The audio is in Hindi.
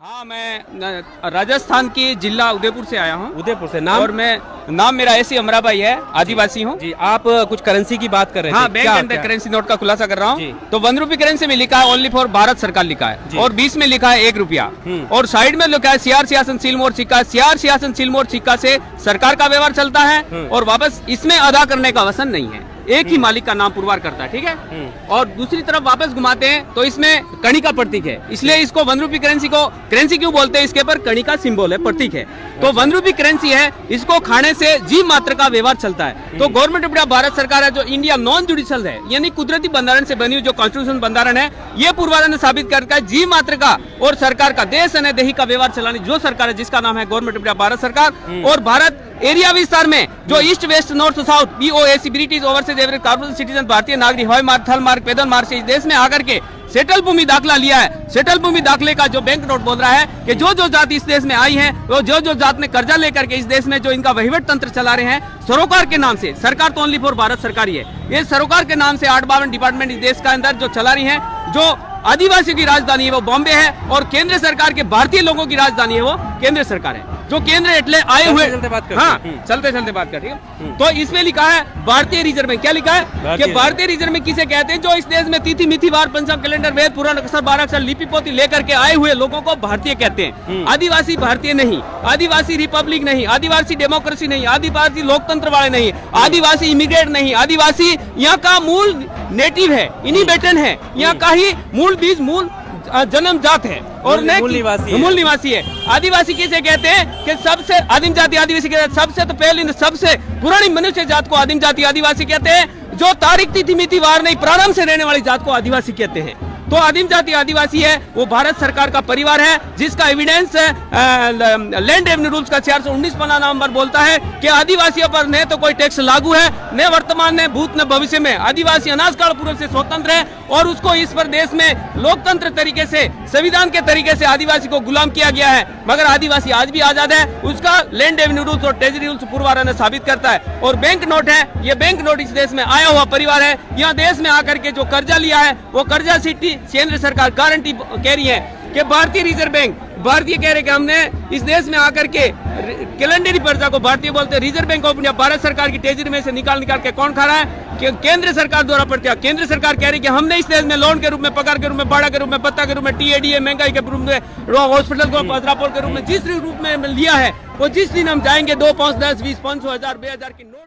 हाँ, मैं राजस्थान की जिला उदयपुर से आया हूँ। उदयपुर से। नाम? और नाम मेरा ऐसी अमराबाई है, आदिवासी हूँ जी। आप कुछ करेंसी की बात कर रहे थे। हाँ, बैंक एंड करेंसी नोट का खुलासा कर रहा हूँ। तो 1 रुपी करेंसी में लिखा है ओनली फॉर भारत सरकार लिखा है, और 20 में लिखा है 1 रुपया, और साइड में लिखा है सीआर सियासन सिलमोर सिक्का। सीआर सियासन सिलमोर सिक्का से सरकार का व्यवहार चलता है, और वापस इसमें अदा करने का वसन नहीं है, एक ही मालिक का नाम पुरवार करता है, ठीक है। और दूसरी तरफ वापस घुमाते हैं तो इसमें कणी का प्रतीक है, इसलिए इसको 1 रुपी करेंसी को करेंसी क्यों बोलते हैं, इसके पर कणी का सिंबल है, प्रतीक है। तो 1 रुपी करेंसी है, इसको खाने से जीव मात्र का व्यवहार चलता है। तो गवर्नमेंट ऑफ इंडिया भारत सरकार है जो इंडिया नॉन जुडिशियल है, यानी कुदरती बंधारण से बनी हुई जो कॉन्स्टिट्यूशन बंधारण है, ये पूर्वाधार ने साबित करता है जीव मात्र का और सरकार का देश अने देही का व्यवहार चलाने जो सरकार है, जिसका नाम है गवर्नमेंट ऑफ इंडिया भारत सरकार। और भारत एरिया विस्तार में जो east west north south BOAC British overseas average corporation citizen भारतीय नागरिक हवाई मार्ग थल मार्ग पैदल मार्ग से इस देश में आकर के सेटल भूमि दाखिला लिया है। सेटल भूमि दाखिले का जो बैंक नोट बोल रहा है कि जो जो जाति इस देश में आई है, वो जो जो जात ने कर्जा लेकर के इस देश में जो इनका वहीवट तंत्र चला रहे हैं सरोकार के नाम से, सरकार तो ओनली फॉर भारत सरकार ही है, ये सरोकार के नाम से 8-52 डिपार्टमेंट इस देश का अंदर जो चला रही है, जो आदिवासियों की राजधानी है वो बॉम्बे है, और केंद्र सरकार के भारतीय लोगों की राजधानी है वो केंद्र सरकार है, जो केंद्र एटले आए हुए। हाँ, चलते चलते बात कर, ठीक है। तो इसमें लिखा है भारतीय रिजर्व बैंक, क्या लिखा है कि भारतीय रिजर्व बैंक किसे कहते हैं, जो इस देश में तिथि मिथि वार पंचांग कैलेंडर वेद पुराण अक्षर 12 अक्षर लिपि पोथी लेकर के आए हुए लोगों को भारतीय कहते हैं। आदिवासी भारतीय नहीं, आदिवासी रिपब्लिक नहीं, आदिवासी डेमोक्रेसी नहीं, आदिवासी लोकतंत्र वाले नहीं, आदिवासी इमिग्रेट नहीं, आदिवासी यहाँ का मूल नेटिव है, इनिबेटन है, यहाँ का ही मूल बीज मूल जन्म जात है और मूल निवासी है। आदिवासी किसे कहते हैं कि सबसे आदिम जाति आदिवासी कहते हैं, सबसे तो पहले सबसे पुरानी मनुष्य जात को आदिम जाति आदिवासी कहते हैं, जो तारीख तिथि मिति वार नहीं प्रारंभ से रहने वाली जात को आदिवासी कहते हैं। तो आदिम जाति आदिवासी है वो भारत सरकार का परिवार है, जिसका एविडेंस लैंड रेवेन्यू रूल्स का 419 पन्ना नंबर बोलता है कि आदिवासियों पर न तो कोई टैक्स लागू है, न वर्तमान न भूत न भविष्य में। आदिवासी अनाज काल पूर्व से स्वतंत्र है, और उसको इस प्रदेश में लोकतंत्र तरीके से संविधान के तरीके से आदिवासी को गुलाम किया गया है, मगर आदिवासी आज भी आजाद है, उसका लैंड रेवेन्यू रूल्स और ट्रेजरी रूल्स पूर्वाधार ने साबित करता है। और बैंक नोट है, ये बैंक नोट इस देश में आया हुआ परिवार है, यहाँ देश में आकर के जो कर्जा लिया है वो कर्जा सिटी केंद्र सरकार गारंटी कह रही है कि भारतीय रिजर्व बैंक भारतीय कह रहे कि हमने इस देश में आकर के कैलेंडरी पर्चा को भारतीय बोलते हैं, reserve bank of India Bharat सरकार की ट्रेजरी में से निकाल के कौन खा रहा है कि केंद्र सरकार द्वारा पड़ता। केंद्र सरकार कह रही कि हमने इस देश में लोन के रूप में, पगार के रूप में, भाड़ा के रूप में, पत्ता के रूप में, TADA महंगाई के रूप में, हॉस्पिटल को पजरापोल के रूप में जिस रूप में लिया है, वो जिस दिन हम जाएंगे 2, 5, 10, 20, 500, 1000, 2000 की नोट